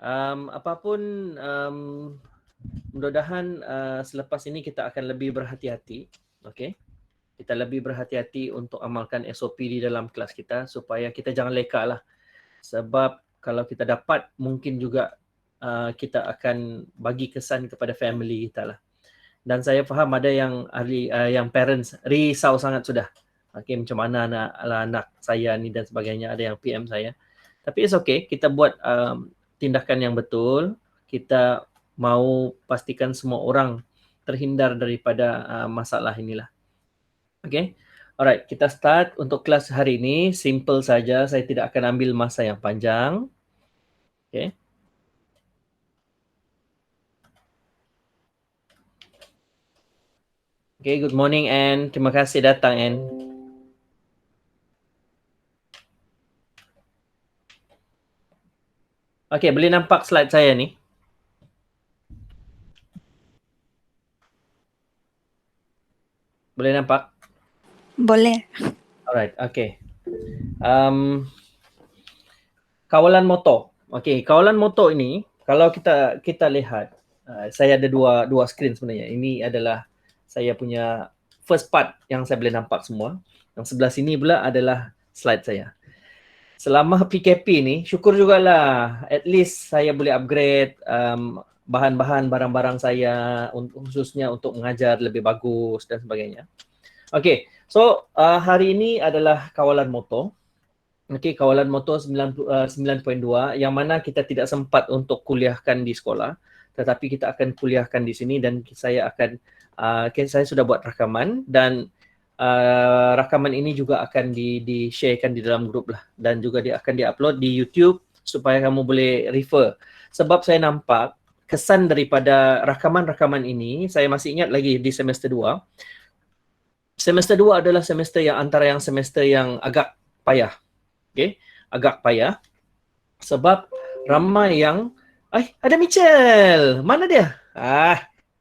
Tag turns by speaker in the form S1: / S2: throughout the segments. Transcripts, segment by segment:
S1: Apapun mudah-mudahan selepas ini kita akan lebih berhati-hati, okey. Kita lebih berhati-hati untuk amalkan SOP di dalam kelas kita supaya kita jangan leka lah. Sebab kalau kita dapat mungkin juga kita akan bagi kesan kepada family kita lah. Dan saya faham ada yang ahli yang parents risau sangat sudah. Okey, macam mana anak saya ni dan sebagainya, ada yang PM saya. Tapi it's okay, kita buat tindakan yang betul. Kita mau pastikan semua orang terhindar daripada masalah inilah. Okay. Alright, kita start untuk kelas hari ini. Simple saja, saya tidak akan ambil masa yang panjang. Okay. Okay, good morning Anne. Terima kasih datang Anne. Okay, boleh nampak slide saya ni? Boleh nampak?
S2: Boleh.
S1: Alright, okay. Kawalan motor. Okey, kawalan motor ini kalau kita lihat, saya ada dua skrin sebenarnya. Ini adalah saya punya first part yang saya boleh nampak semua. Yang sebelah sini pula adalah slide saya. Selama PKP ni, syukur jugalah at least saya boleh upgrade bahan-bahan barang-barang saya khususnya untuk mengajar lebih bagus dan sebagainya. Okey, so hari ini adalah kawalan motor. Okey, kawalan motor 9.2 yang mana kita tidak sempat untuk kuliahkan di sekolah, tetapi kita akan kuliahkan di sini dan saya akan saya sudah buat rakaman dan rakaman ini juga akan di-sharekan di dalam grup lah dan juga dia akan di-upload di YouTube supaya kamu boleh refer. Sebab saya nampak kesan daripada rakaman-rakaman ini, saya masih ingat lagi di semester 2. Semester 2 adalah semester yang antara yang semester yang agak payah. Okay, agak payah sebab ramai yang ada Michelle. Mana dia?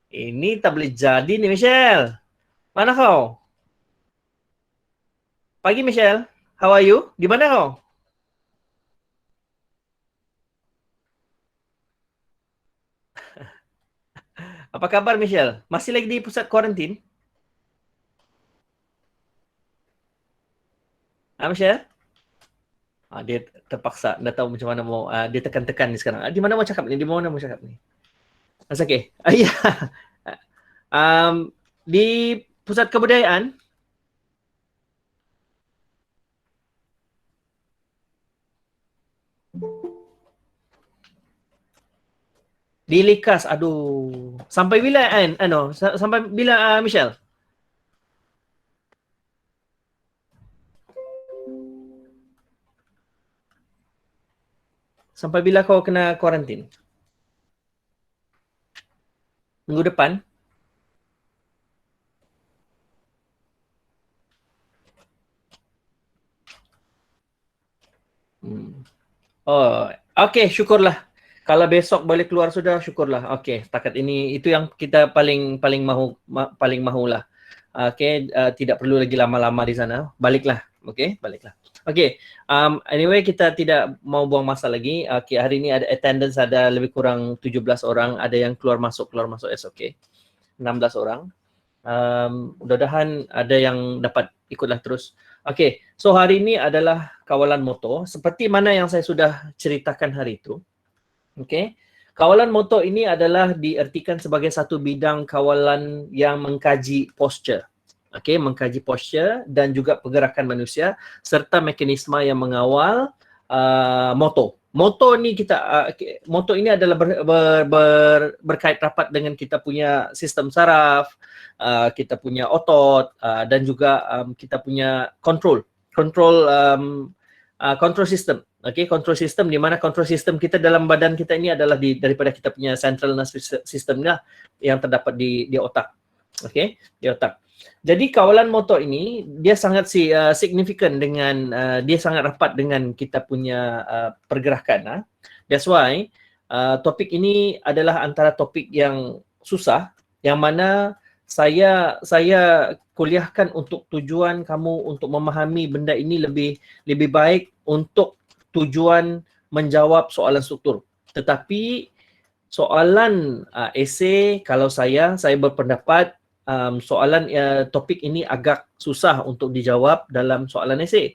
S1: Ini tak boleh jadi ni Michelle. Mana kau? Pagi Michelle. How are you? Di mana kau? Apa kabar Michelle? Masih lagi di pusat kuarantin? Michelle? Dia terpaksa, dah tahu macam mana mau, dia tekan-tekan ni sekarang. Di mana mau cakap ni? Di mana mau cakap ni? That's okay. Ya. Di pusat kebudayaan, di Likas, aduh. Sampai bila sampai bila Michelle? Sampai bila kau kena kuarantin? Minggu depan? Oh, okey, syukurlah. Kalau besok boleh keluar sudah, syukurlah. Okey, setakat ini itu yang kita paling mahulah. Okey, tidak perlu lagi lama-lama di sana. Baliklah. Okey, baliklah. Okey, anyway kita tidak mau buang masa lagi. Okey, hari ini ada attendance ada lebih kurang 17 orang, ada yang keluar masuk is okay. 16 orang. Mudah-mudahan ada yang dapat ikutlah terus. Okey, so hari ini adalah kawalan motor seperti mana yang saya sudah ceritakan hari itu. Okey. Kawalan motor ini adalah diartikan sebagai satu bidang kawalan yang mengkaji posture. Okey, mengkaji posture dan juga pergerakan manusia serta mekanisme yang mengawal motor. Motor ni motor ini adalah berkait rapat dengan kita punya sistem saraf, kita punya otot dan juga kita punya control system. Okay, control system di mana control system kita dalam badan kita ini adalah daripada kita punya central nervous system lah yang terdapat di otak. Okay, di otak. Jadi kawalan motor ini dia sangat signifikan dengan dia sangat rapat dengan kita punya pergerakan. That's why topik ini adalah antara topik yang susah yang mana saya kuliahkan untuk tujuan kamu untuk memahami benda ini lebih baik untuk tujuan menjawab soalan struktur. Tetapi soalan esei, kalau saya berpendapat soalan topik ini agak susah untuk dijawab dalam soalan esei.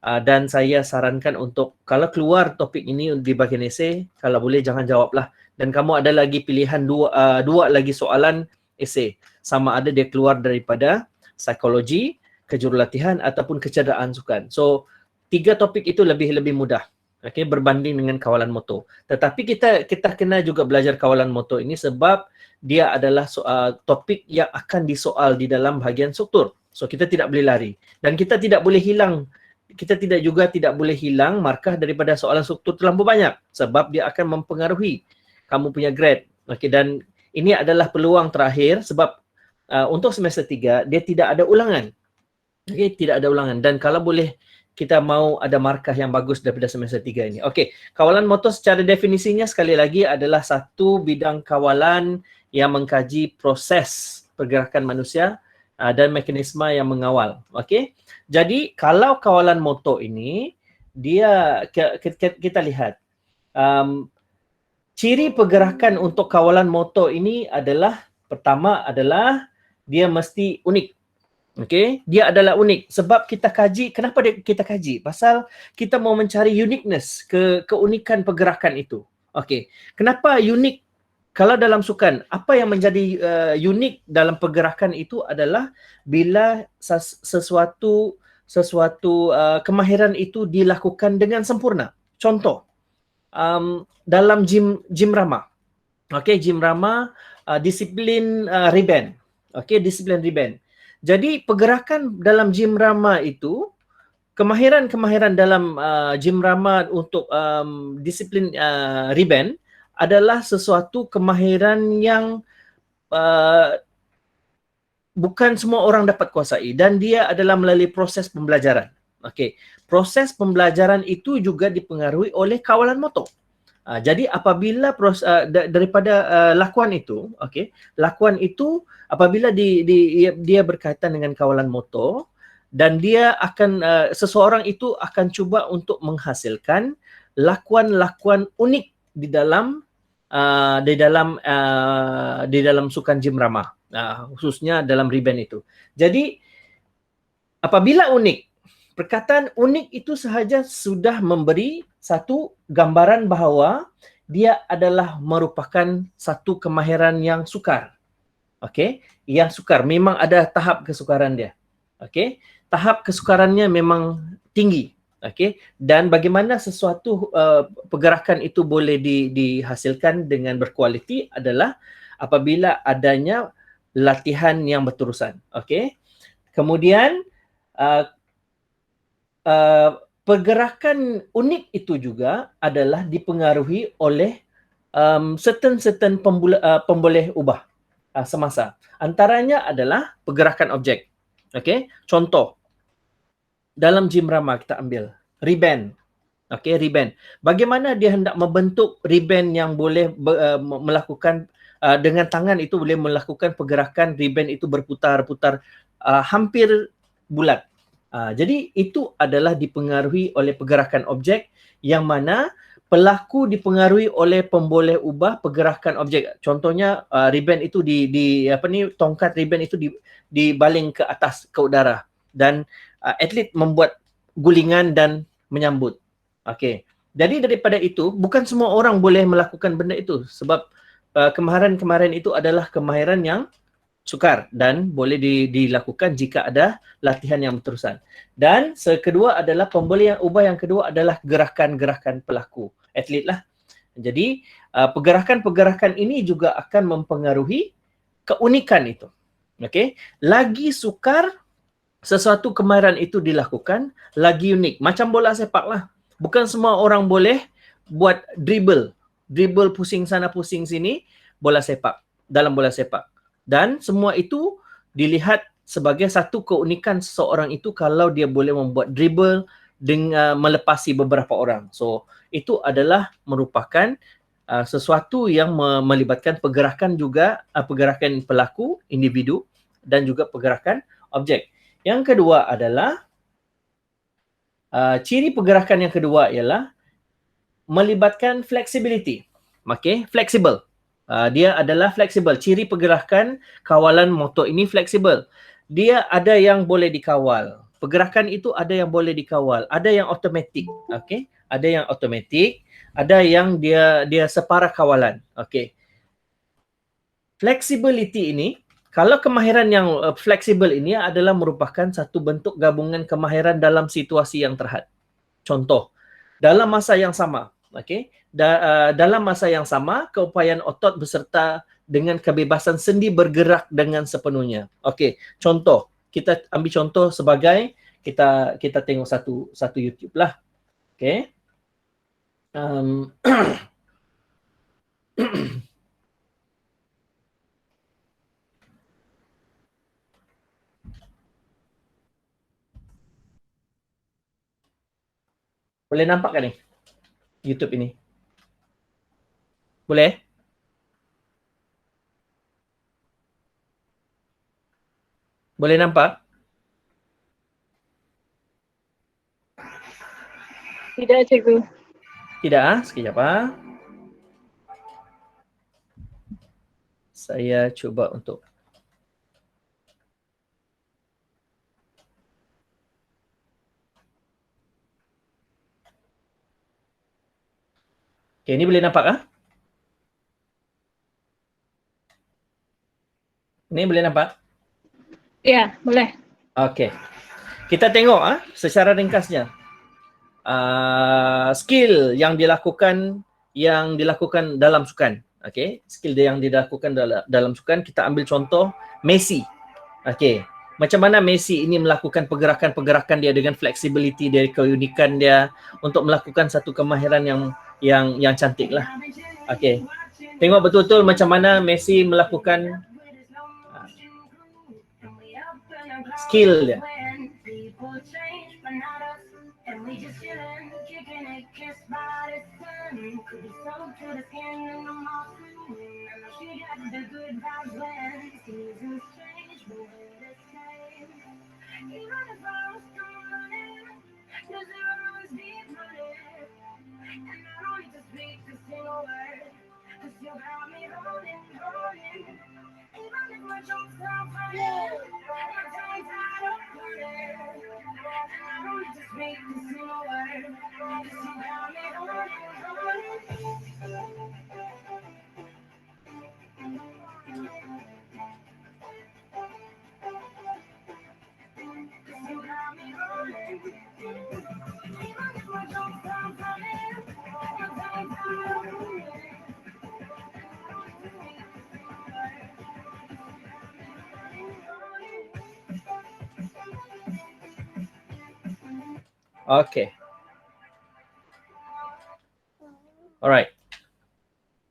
S1: Dan saya sarankan untuk kalau keluar topik ini di bahagian esei, kalau boleh jangan jawablah. Dan kamu ada lagi pilihan dua lagi soalan esei. Sama ada dia keluar daripada psikologi, kejurulatihan ataupun kecederaan sukan. So 3 topik itu lebih mudah. Okay, berbanding dengan kawalan motor. Tetapi kita kena juga belajar kawalan motor ini sebab dia adalah topik yang akan disoal di dalam bahagian struktur. So kita tidak boleh lari dan kita tidak boleh hilang markah daripada soalan struktur terlalu banyak sebab dia akan mempengaruhi kamu punya grade. Okay, dan ini adalah peluang terakhir sebab untuk semester 3 dia tidak ada ulangan. Okay, tidak ada ulangan dan kalau boleh kita mau ada markah yang bagus daripada semester 3 ini. Okey, kawalan motor secara definisinya sekali lagi adalah satu bidang kawalan yang mengkaji proses pergerakan manusia dan mekanisme yang mengawal. Okey. Jadi kalau kawalan motor ini dia kita lihat ciri pergerakan untuk kawalan motor ini adalah pertama adalah dia mesti unik. Okey, dia adalah unik sebab kita kaji. Kenapa kita kaji? Pasal kita mau mencari uniqueness, keunikan pergerakan itu. Okey, kenapa unik? Kalau dalam sukan, apa yang menjadi unik dalam pergerakan itu adalah bila sesuatu kemahiran itu dilakukan dengan sempurna. Contoh, dalam gym rama. Okey, gym rama disiplin rebound. Okey, disiplin rebound. Jadi pergerakan dalam gym rama itu, kemahiran dalam gym rama untuk disiplin rebound adalah sesuatu kemahiran yang bukan semua orang dapat kuasai dan dia adalah melalui proses pembelajaran. Okey, proses pembelajaran itu juga dipengaruhi oleh kawalan motor. Jadi apabila daripada lakuan itu, okey, lakuan itu apabila dia berkaitan dengan kawalan motor dan dia akan seseorang itu akan cuba untuk menghasilkan lakuan-lakuan unik di dalam sukan gym rama, khususnya dalam rebound itu. Jadi apabila unik, perkataan unik itu sahaja sudah memberi satu gambaran bahawa dia adalah merupakan satu kemahiran yang sukar. Okey, yang sukar, memang ada tahap kesukaran dia. Okey, tahap kesukarannya memang tinggi. Okey, dan bagaimana sesuatu pergerakan itu boleh dihasilkan dengan berkualiti adalah apabila adanya latihan yang berterusan. Okey, kemudian pergerakan unik itu juga adalah dipengaruhi oleh certain pemboleh ubah semasa. Antaranya adalah pergerakan objek. Okey, contoh dalam gym rama kita ambil rebound. Okey, rebound. Bagaimana dia hendak membentuk rebound yang boleh melakukan dengan tangan itu boleh melakukan pergerakan rebound itu berputar-putar hampir bulat. Jadi itu adalah dipengaruhi oleh pergerakan objek yang mana pelaku dipengaruhi oleh pemboleh ubah pergerakan objek. Contohnya rebound itu tongkat rebound itu dibaling ke atas ke udara dan atlet membuat gulingan dan menyambut. Okey. Jadi daripada itu bukan semua orang boleh melakukan benda itu sebab kemahiran itu adalah kemahiran yang sukar dan boleh dilakukan jika ada latihan yang berterusan. Dan kedua adalah pemboleh ubah yang kedua adalah gerakan-gerakan pelaku, atlet lah. Jadi pergerakan-pergerakan ini juga akan mempengaruhi keunikan itu. Okey, lagi sukar sesuatu kemahiran itu dilakukan, lagi unik. Macam bola sepak lah. Bukan semua orang boleh buat dribble pusing sana pusing sini dalam bola sepak. Dan semua itu dilihat sebagai satu keunikan seseorang itu kalau dia boleh membuat dribble dengan melepasi beberapa orang. So, itu adalah merupakan sesuatu yang melibatkan pergerakan juga, pergerakan pelaku, individu dan juga pergerakan objek. Yang kedua adalah ciri pergerakan yang kedua ialah melibatkan flexibility. Okay, flexible. Dia adalah fleksibel. Ciri pergerakan kawalan motor ini fleksibel. Dia ada yang boleh dikawal. Pergerakan itu ada yang boleh dikawal. Ada yang automatik. Okay. Ada yang automatik. Ada yang dia separa kawalan. Okay. Flexibility ini, kalau kemahiran yang fleksibel ini adalah merupakan satu bentuk gabungan kemahiran dalam situasi yang terhad. Contoh, dalam masa yang sama, okey, dalam masa yang sama, keupayaan otot beserta dengan kebebasan sendi bergerak dengan sepenuhnya. Okey, contoh, kita ambil contoh sebagai kita tengok satu YouTube lah. Okey. Boleh nampak kan ni? YouTube ini. Boleh? Boleh nampak?
S2: Tidak, cikgu.
S1: Tidak, sekejap ah. Saya cuba untuk okey, ni boleh nampak ah? Ni boleh nampak?
S2: Ya, boleh.
S1: Okey. Kita tengok secara ringkasnya. Skill yang dilakukan dalam sukan. Okey, skill yang dilakukan dalam sukan, kita ambil contoh Messi. Okey. Macam mana Messi ini melakukan pergerakan-pergerakan dia dengan flexibility dia, keunikan dia untuk melakukan satu kemahiran yang cantik lah. Okey. Tengok betul-betul macam mana Messi melakukan skill dia. Okay. Alright.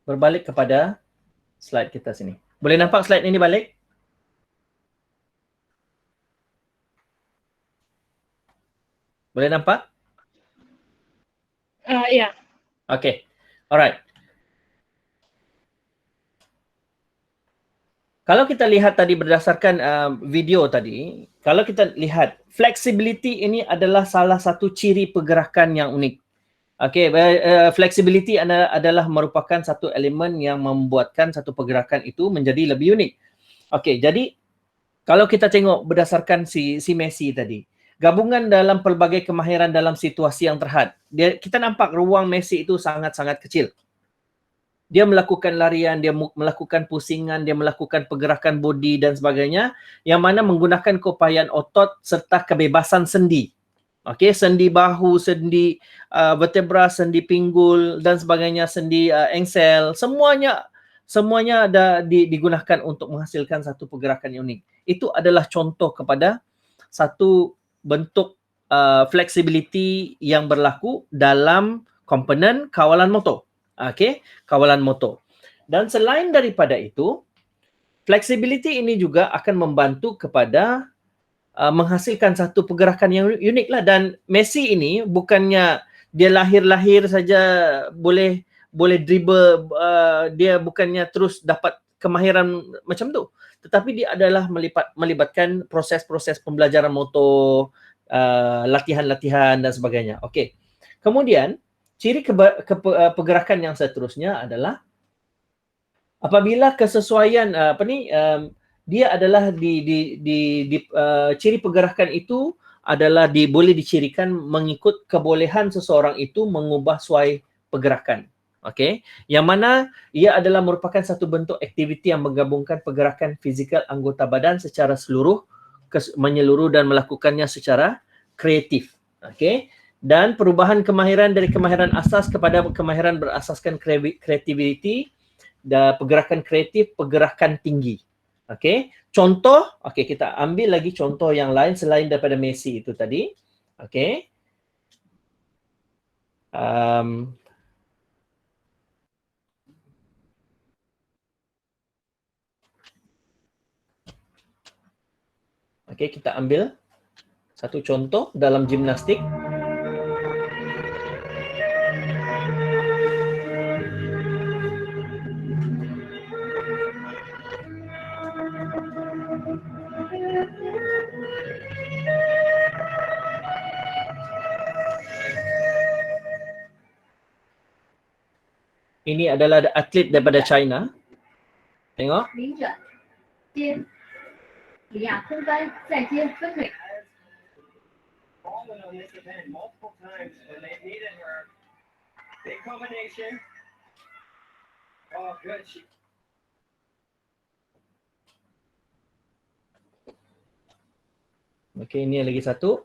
S1: Berbalik kepada slide kita sini. Boleh nampak slide ini balik? Boleh nampak?
S2: Ya.
S1: Okay. Alright. Kalau kita lihat tadi berdasarkan video tadi, kalau kita lihat flexibility ini adalah salah satu ciri pergerakan yang unik. Okay, flexibility adalah merupakan satu elemen yang membuatkan satu pergerakan itu menjadi lebih unik. Okay, jadi kalau kita tengok berdasarkan si Messi tadi, gabungan dalam pelbagai kemahiran dalam situasi yang terhad, kita nampak ruang Messi itu sangat-sangat kecil. Dia melakukan larian, dia melakukan pusingan, dia melakukan pergerakan body dan sebagainya yang mana menggunakan keupayaan otot serta kebebasan sendi. Okey, sendi bahu, sendi vertebra, sendi pinggul dan sebagainya, sendi engsel, semuanya ada digunakan untuk menghasilkan satu pergerakan yang unik. Itu adalah contoh kepada satu bentuk flexibility yang berlaku dalam komponen kawalan motor. Okey, kawalan motor. Dan selain daripada itu, flexibility ini juga akan membantu kepada menghasilkan satu pergerakan yang unik lah. Dan Messi ini bukannya dia lahir-lahir saja boleh dribble, dia bukannya terus dapat kemahiran macam tu, tetapi dia adalah melibatkan proses-proses pembelajaran motor, latihan-latihan dan sebagainya. Okey. Kemudian Ciri pergerakan yang seterusnya adalah apabila kesesuaian dia adalah ciri pergerakan itu adalah boleh dicirikan mengikut kebolehan seseorang itu mengubah suai pergerakan. Okey, yang mana ia adalah merupakan satu bentuk aktiviti yang menggabungkan pergerakan fizikal anggota badan secara menyeluruh dan melakukannya secara kreatif. Okey, dan perubahan kemahiran dari kemahiran asas kepada kemahiran berasaskan kreativiti dan pergerakan kreatif, pergerakan tinggi. Okey, contoh, kita ambil lagi contoh yang lain selain daripada Messi itu tadi. Okey. Okey, kita ambil satu contoh dalam gimnastik. Ini adalah atlet daripada China. Tengok. Okey, ini lagi satu.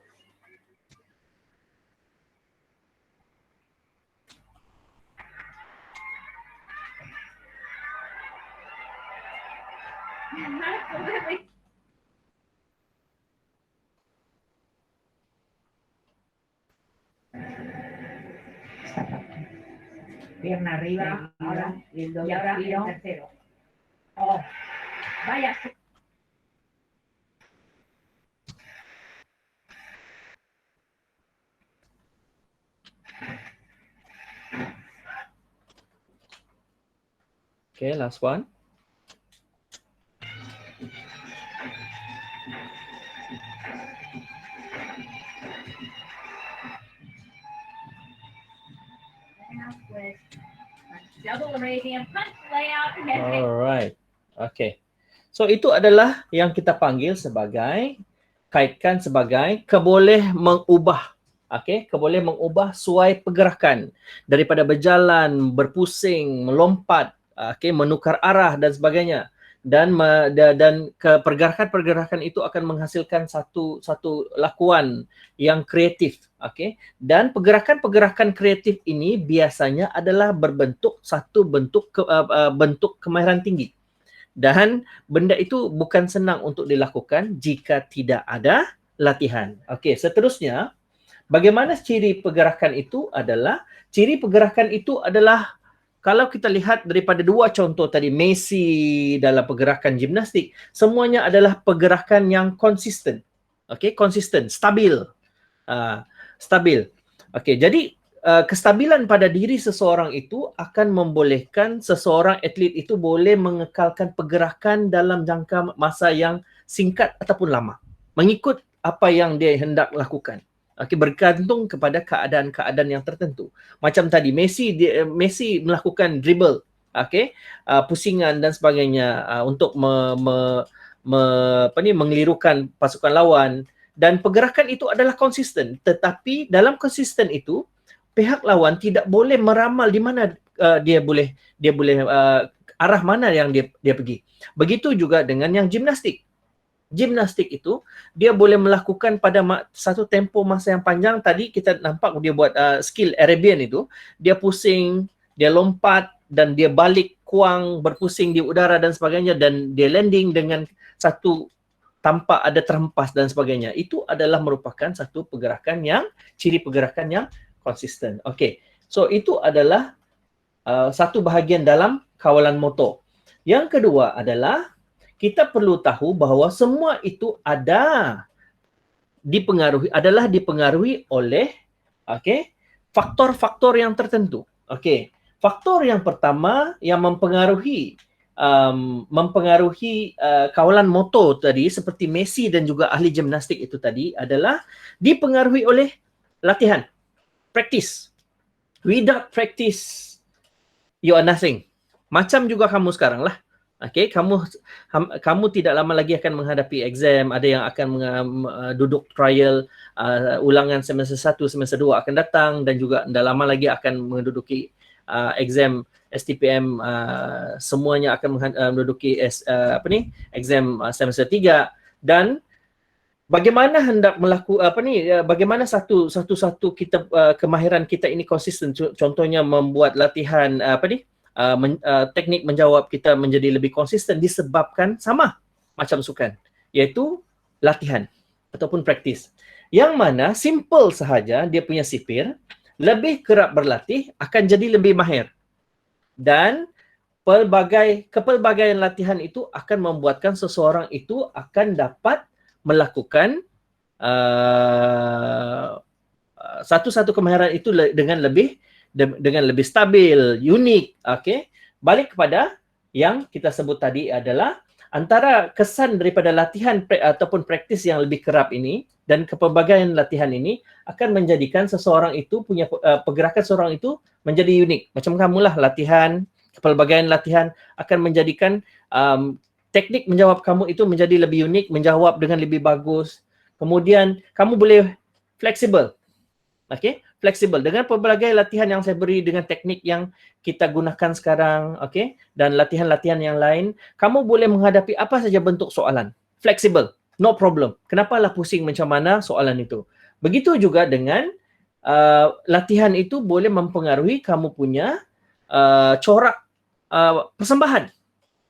S3: Pierna arriba, ahora, y ahora el tercero. Oh, vaya.
S1: Okay, last one.
S3: Double Arabian punch layout.
S1: Alright. Okay. So itu adalah yang kita panggil sebagai, kaitkan sebagai keboleh mengubah suai pergerakan daripada berjalan, berpusing, melompat, menukar arah dan sebagainya. Dan pergerakan-pergerakan itu akan menghasilkan satu lakuan yang kreatif. Dan pergerakan-pergerakan kreatif ini biasanya adalah berbentuk satu bentuk kemahiran tinggi. Dan benda itu bukan senang untuk dilakukan jika tidak ada latihan. Okey, seterusnya, bagaimana ciri pergerakan itu adalah, kalau kita lihat daripada dua contoh tadi, Messi dalam pergerakan gimnastik, semuanya adalah pergerakan yang konsisten. Okey, konsisten, stabil. Stabil. Okey, jadi kestabilan pada diri seseorang itu akan membolehkan seseorang atlet itu boleh mengekalkan pergerakan dalam jangka masa yang singkat ataupun lama, mengikut apa yang dia hendak lakukan. Bergantung kepada keadaan-keadaan yang tertentu. Macam tadi Messi melakukan dribble, pusingan dan sebagainya untuk mengelirukan pasukan lawan, dan pergerakan itu adalah konsisten. Tetapi dalam konsisten itu, pihak lawan tidak boleh meramal di mana dia boleh arah mana yang dia pergi. Begitu juga dengan yang gimnastik. Gimnastik itu dia boleh melakukan pada satu tempoh masa yang panjang. Tadi kita nampak dia buat skill Arabian itu, dia pusing, dia lompat dan dia balik kuang, berpusing di udara dan sebagainya, dan dia landing dengan satu tanpa ada terhempas dan sebagainya. Itu adalah merupakan satu pergerakan yang, ciri pergerakan yang konsisten. Okey. So itu adalah satu bahagian dalam kawalan motor. Yang kedua adalah kita perlu tahu bahawa semua itu dipengaruhi oleh faktor-faktor yang tertentu. Okey. Faktor yang pertama yang mempengaruhi kawalan motor tadi, seperti Messi dan juga ahli gimnastik itu tadi, adalah dipengaruhi oleh latihan, praktis. Without practice, you are nothing. Macam juga kamu sekarang lah. Okay, kamu tidak lama lagi akan menghadapi exam, ada yang akan duduk trial ulangan semester 1, semester 2 akan datang, dan juga dah lama lagi akan menduduki exam STPM, semuanya akan menduduki exam semester 3. Dan bagaimana hendak bagaimana satu kita kemahiran kita ini konsisten. Contohnya membuat latihan teknik menjawab kita menjadi lebih konsisten disebabkan sama macam sukan, iaitu latihan ataupun praktis. Yang mana simple sahaja dia punya sipir, lebih kerap berlatih akan jadi lebih mahir. Dan kepelbagaian latihan itu akan membuatkan seseorang itu akan dapat melakukan satu-satu kemahiran itu dengan lebih stabil, unik. Okay? Balik kepada yang kita sebut tadi adalah antara kesan daripada latihan ataupun praktis yang lebih kerap ini dan kepelbagaian latihan ini akan menjadikan seseorang itu punya pergerakan seseorang itu menjadi unik. Macam kamulah latihan, kepelbagaian latihan akan menjadikan teknik menjawab kamu itu menjadi lebih unik, menjawab dengan lebih bagus. Kemudian kamu boleh fleksibel. Okey, fleksibel dengan pelbagai latihan yang saya beri dengan teknik yang kita gunakan sekarang, okey, dan latihan-latihan yang lain, kamu boleh menghadapi apa saja bentuk soalan. Fleksibel, no problem. Kenapalah pusing macam mana soalan itu. Begitu juga dengan latihan itu boleh mempengaruhi kamu punya corak persembahan.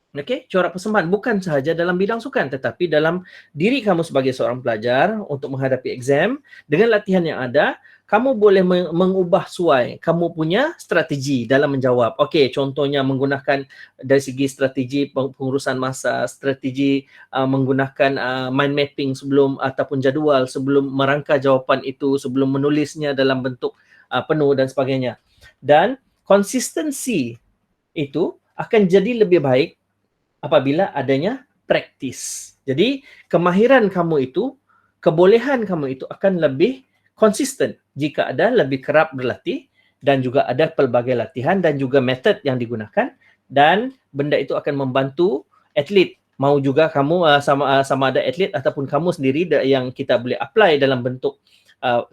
S1: Okey, corak persembahan bukan sahaja dalam bidang sukan tetapi dalam diri kamu sebagai seorang pelajar untuk menghadapi exam. Dengan latihan yang ada, kamu boleh mengubah suai kamu punya strategi dalam menjawab. Okey, contohnya menggunakan dari segi strategi pengurusan masa, strategi menggunakan mind mapping sebelum ataupun jadual sebelum merangka jawapan itu, sebelum menulisnya dalam bentuk penuh dan sebagainya. Dan konsistensi itu akan jadi lebih baik apabila adanya praktis. Jadi kemahiran kamu itu, kebolehan kamu itu akan lebih konsisten jika ada lebih kerap berlatih dan juga ada pelbagai latihan dan juga metod yang digunakan, dan benda itu akan membantu atlet. Mau juga kamu sama ada atlet ataupun kamu sendiri yang kita boleh apply dalam bentuk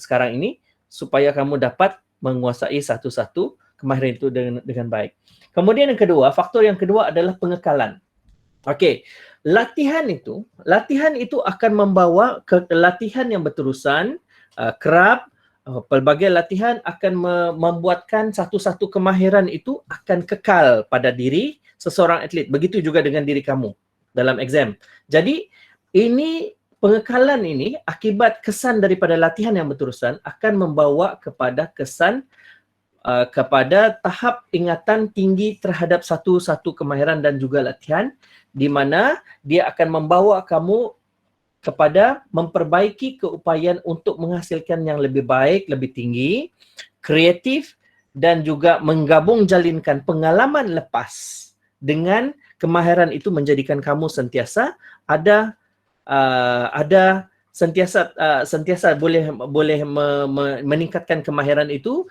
S1: sekarang ini supaya kamu dapat menguasai satu-satu kemahiran itu dengan baik. Kemudian yang kedua, faktor yang kedua adalah pengekalan. Okey, latihan itu akan membawa ke latihan yang berterusan, kerap, pelbagai latihan akan membuatkan satu-satu kemahiran itu akan kekal pada diri seseorang atlet. Begitu juga dengan diri kamu dalam exam. Jadi ini pengekalan ini akibat kesan daripada latihan yang berterusan akan membawa kepada kesan kepada tahap ingatan tinggi terhadap satu-satu kemahiran dan juga latihan, di mana dia akan membawa kamu kepada memperbaiki keupayaan untuk menghasilkan yang lebih baik, lebih tinggi, kreatif, dan juga menggabung jalinkan pengalaman lepas dengan kemahiran itu menjadikan kamu sentiasa sentiasa boleh meningkatkan kemahiran itu,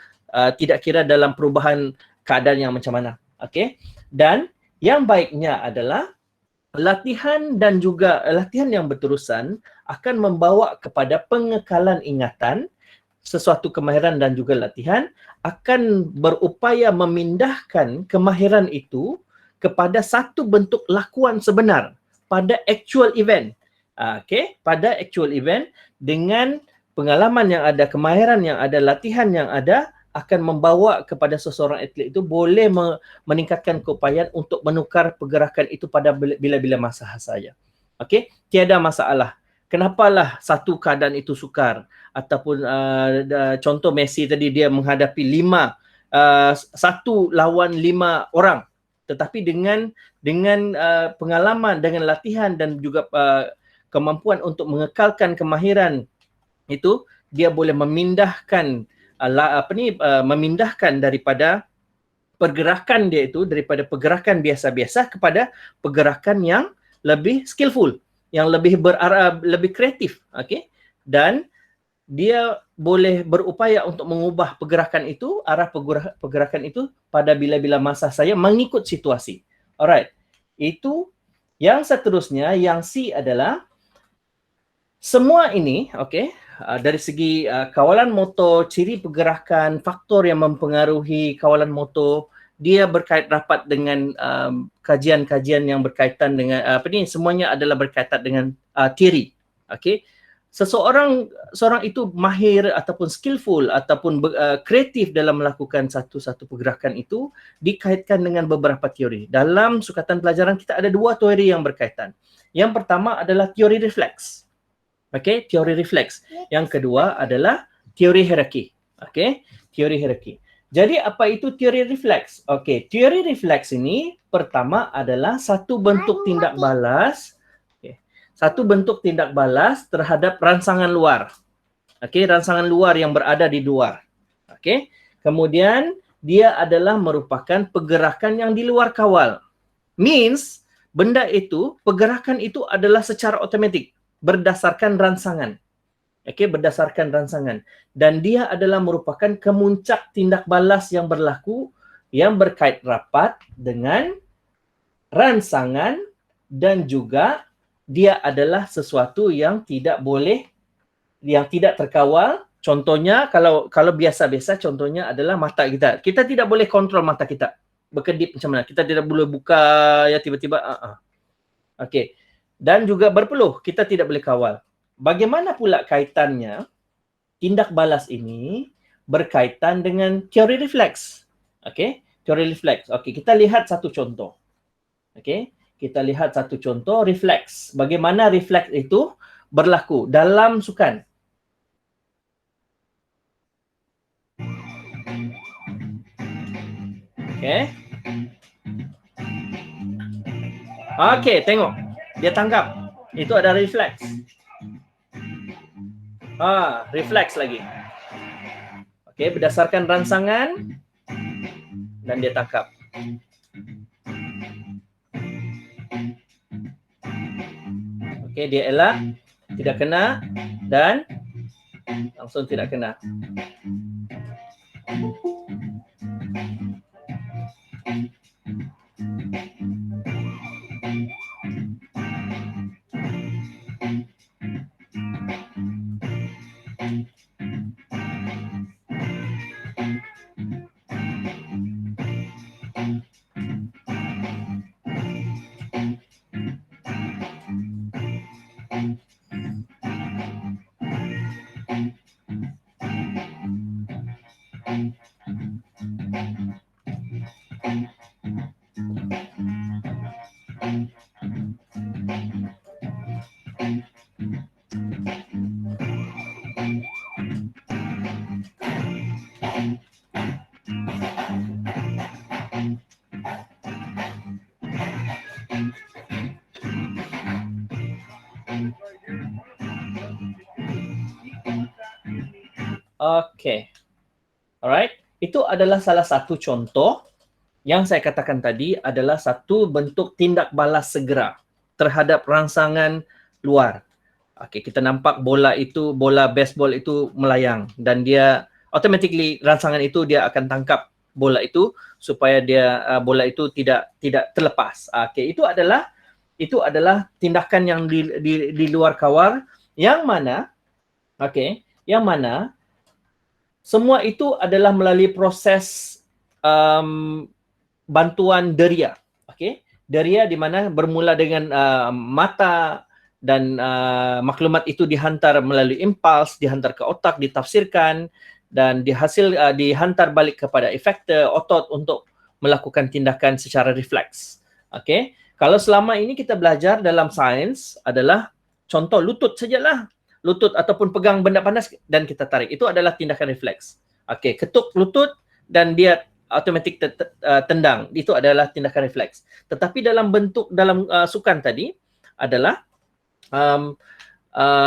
S1: tidak kira dalam perubahan keadaan yang macam mana. Okey. Dan yang baiknya adalah latihan dan juga latihan yang berterusan akan membawa kepada pengekalan ingatan. Sesuatu kemahiran dan juga latihan akan berupaya memindahkan kemahiran itu kepada satu bentuk lakuan sebenar pada actual event. Okey, pada actual event dengan pengalaman yang ada, kemahiran yang ada, latihan yang ada akan membawa kepada seseorang atlet itu boleh meningkatkan keupayaan untuk menukar pergerakan itu pada bila-bila masa saja. Okey, tiada masalah. Kenapalah satu keadaan itu sukar ataupun contoh Messi tadi dia menghadapi 1 lawan 5 orang, tetapi dengan pengalaman, dengan latihan dan juga kemampuan untuk mengekalkan kemahiran itu, dia boleh memindahkan memindahkan daripada pergerakan dia itu, daripada pergerakan biasa-biasa kepada pergerakan yang lebih skillful, yang lebih kreatif. Okey, dan dia boleh berupaya untuk mengubah pergerakan itu, arah pergerakan itu pada bila-bila masa saya mengikut situasi. Alright. Itu yang seterusnya, yang C adalah semua ini, okey, dari segi kawalan motor, ciri pergerakan, faktor yang mempengaruhi kawalan motor, dia berkait rapat dengan kajian-kajian yang berkaitan dengan semuanya adalah berkaitan dengan teori. Okey. Seorang itu mahir ataupun skillful ataupun kreatif dalam melakukan satu pergerakan itu dikaitkan dengan beberapa teori. Dalam sukatan pelajaran kita ada 2 teori yang berkaitan. Yang pertama adalah teori refleks. Okey, teori refleks. Yang kedua adalah teori hierarki. Okey, teori hierarki. Jadi apa itu teori refleks? Okey, teori refleks ini pertama adalah satu bentuk tindak balas. Satu bentuk tindak balas terhadap rangsangan luar. Okey, rangsangan luar yang berada di luar. Okey. Kemudian dia adalah merupakan pergerakan yang di luar kawal. Means benda itu, pergerakan itu adalah secara automatik berdasarkan rangsangan. Okey, berdasarkan rangsangan. Dan dia adalah merupakan kemuncak tindak balas yang berlaku yang berkait rapat dengan rangsangan dan juga dia adalah sesuatu yang tidak boleh, yang tidak terkawal. Contohnya kalau biasa-biasa, contohnya adalah mata kita. Kita tidak boleh kontrol mata kita berkedip macam mana. Kita tidak boleh buka ya tiba-tiba. Okey. Dan juga berpeluh, kita tidak boleh kawal. Bagaimana pula kaitannya tindak balas ini berkaitan dengan teori refleks? Okey, teori refleks. Okey, kita lihat satu contoh. Okey. Kita lihat satu contoh refleks. Bagaimana refleks itu berlaku dalam sukan. Okey. Okey, tengok. Dia tangkap. Itu ada refleks. Refleks lagi. Okey, berdasarkan rangsangan dan dia tangkap. Okey, dia elak, tidak kena dan langsung tidak kena. Okey. Alright. Itu adalah salah satu contoh yang saya katakan tadi adalah satu bentuk tindak balas segera terhadap rangsangan luar. Okey, kita nampak bola baseball itu melayang dan dia automatically rangsangan itu dia akan tangkap bola itu supaya dia bola itu tidak terlepas. Okey, itu adalah tindakan yang di luar kawal yang mana semua itu adalah melalui proses bantuan deria. Okey, deria di mana bermula dengan mata dan maklumat itu dihantar melalui impuls, dihantar ke otak, ditafsirkan dan dihantar balik kepada efektor otot untuk melakukan tindakan secara refleks. Okey, kalau selama ini kita belajar dalam sains adalah contoh lutut sajalah. Lutut ataupun pegang benda panas dan kita tarik. Itu adalah tindakan refleks. Okey, ketuk lutut dan dia automatik tendang. Itu adalah tindakan refleks. Tetapi dalam sukan tadi adalah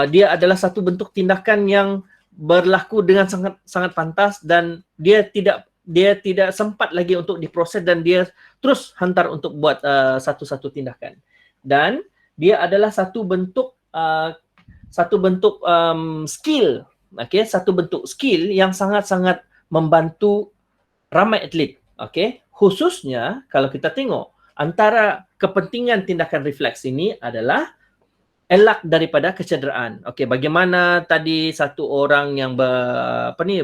S1: dia adalah satu bentuk tindakan yang berlaku dengan sangat pantas dan dia tidak sempat lagi untuk diproses dan dia terus hantar untuk buat satu-satu tindakan. Dan dia adalah satu bentuk skill okey, satu bentuk skill yang sangat-sangat membantu ramai atlet. Okey, khususnya kalau kita tengok antara kepentingan tindakan refleks ini adalah elak daripada kecederaan. Okey, bagaimana tadi satu orang yang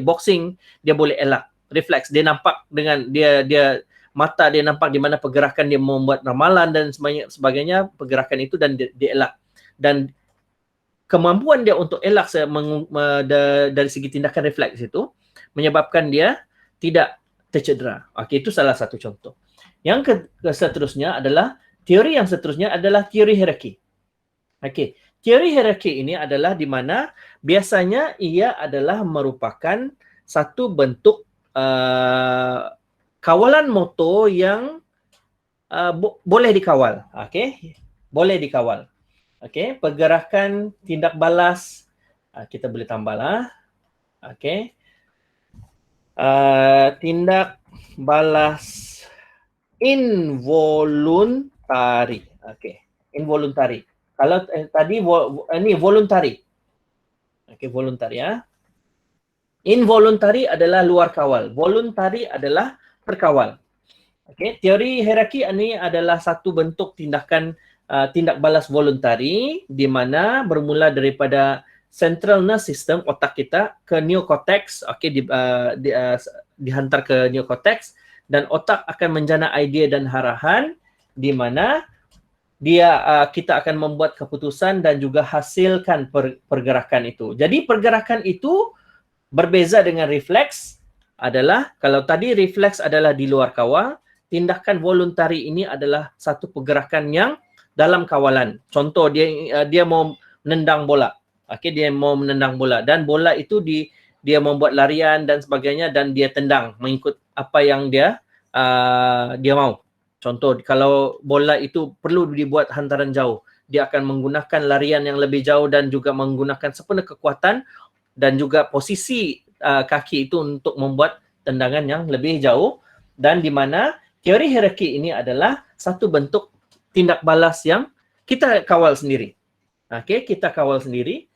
S1: boxing, dia boleh elak refleks, dia nampak dengan dia mata dia nampak di mana pergerakan dia membuat ramalan dan sebagainya pergerakan itu, dan dia elak. Dan kemampuan dia untuk elak dari segi tindakan refleks itu menyebabkan dia tidak tercedera. Okey, itu salah satu contoh. Yang seterusnya adalah teori hierarki. Okey, teori hierarki ini adalah di mana biasanya ia adalah merupakan satu bentuk kawalan motor yang boleh dikawal. Okey, boleh dikawal. Okey, pergerakan tindak balas kita boleh tambahlah. Okey. Tindak balas involuntari. Okey, involuntari. Kalau tadi ini voluntary. Okey, voluntary ya. Involuntary adalah luar kawal. Voluntary adalah terkawal. Okey, teori hierarki ini adalah satu bentuk tindakan tindak balas voluntari di mana bermula daripada central nervous system otak kita ke neocortex. Okey, dihantar ke neocortex dan otak akan menjana idea dan harahan di mana kita akan membuat keputusan dan juga hasilkan pergerakan itu. Jadi pergerakan itu berbeza dengan refleks adalah, kalau tadi refleks adalah di luar kawal, tindakan voluntari ini adalah satu pergerakan yang dalam kawalan. Contoh, dia mau menendang bola. Okey, dia mau menendang bola dan bola itu dia membuat larian dan sebagainya dan dia tendang mengikut apa yang dia mau. Contoh, kalau bola itu perlu dibuat hantaran jauh, dia akan menggunakan larian yang lebih jauh dan juga menggunakan sepenuh kekuatan dan juga posisi kaki itu untuk membuat tendangan yang lebih jauh, dan di mana teori hierarki ini adalah satu bentuk tindak balas yang kita kawal sendiri. Okey, kita kawal sendiri,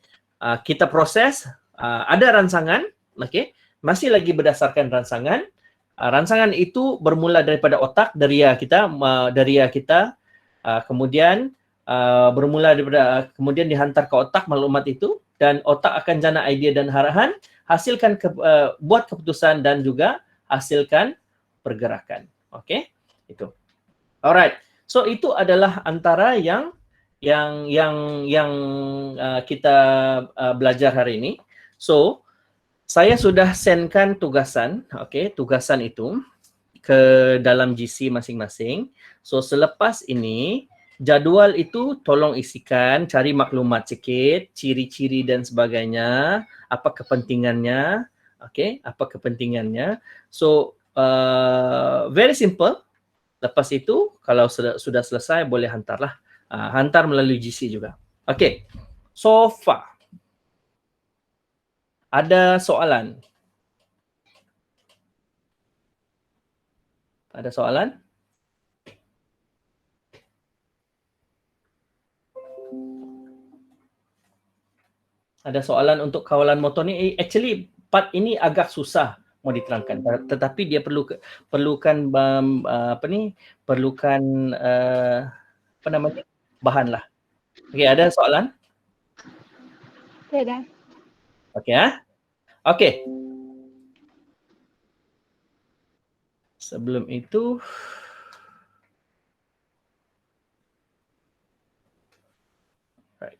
S1: kita proses, ada rangsangan, okey, masih lagi berdasarkan rangsangan. Rangsangan itu bermula daripada otak, daria kita, kemudian bermula daripada kemudian dihantar ke otak maklumat itu, dan otak akan jana idea dan harahan, hasilkan buat keputusan dan juga hasilkan pergerakan. Okey, itu. Alright. So itu adalah antara yang kita belajar hari ini. So saya sudah sendkan tugasan, okey, tugasan itu ke dalam GC masing-masing. So selepas ini jadual itu tolong isikan, cari maklumat sikit, ciri-ciri dan sebagainya, apa kepentingannya, okey, apa kepentingannya. So very simple. Lepas itu kalau sudah selesai boleh hantarlah, hantar melalui GC juga. Okey, so far ada soalan? Ada soalan? Ada soalan untuk kawalan motor ni? Actually part ini agak susah mau diterangkan, tetapi dia perlukan bahan lah. Okey, ada soalan?
S2: Tidak.
S1: Okey Okey. Sebelum itu right.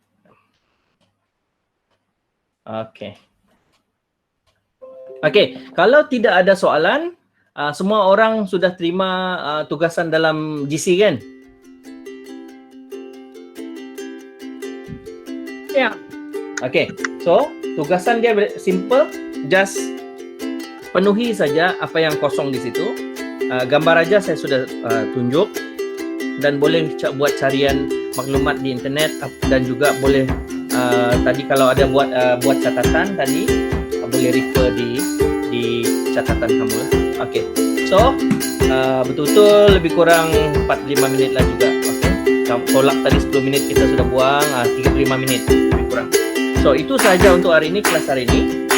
S1: Okey. Okey, kalau tidak ada soalan, semua orang sudah terima tugasan dalam GC kan?
S2: Ya.
S1: Okey. So, tugasan dia simple, just penuhi saja apa yang kosong di situ. Gambar aja saya sudah tunjuk, dan boleh buat carian maklumat di internet, dan juga boleh tadi kalau ada buat catatan tadi boleh refer di catatan kamu lah. Okey. So, betul-betul lebih kurang 45 minit lah juga. Okey. Tolak tadi 10 minit kita sudah buang, 35 minit lebih kurang. So itu saja untuk hari ini, kelas hari ini.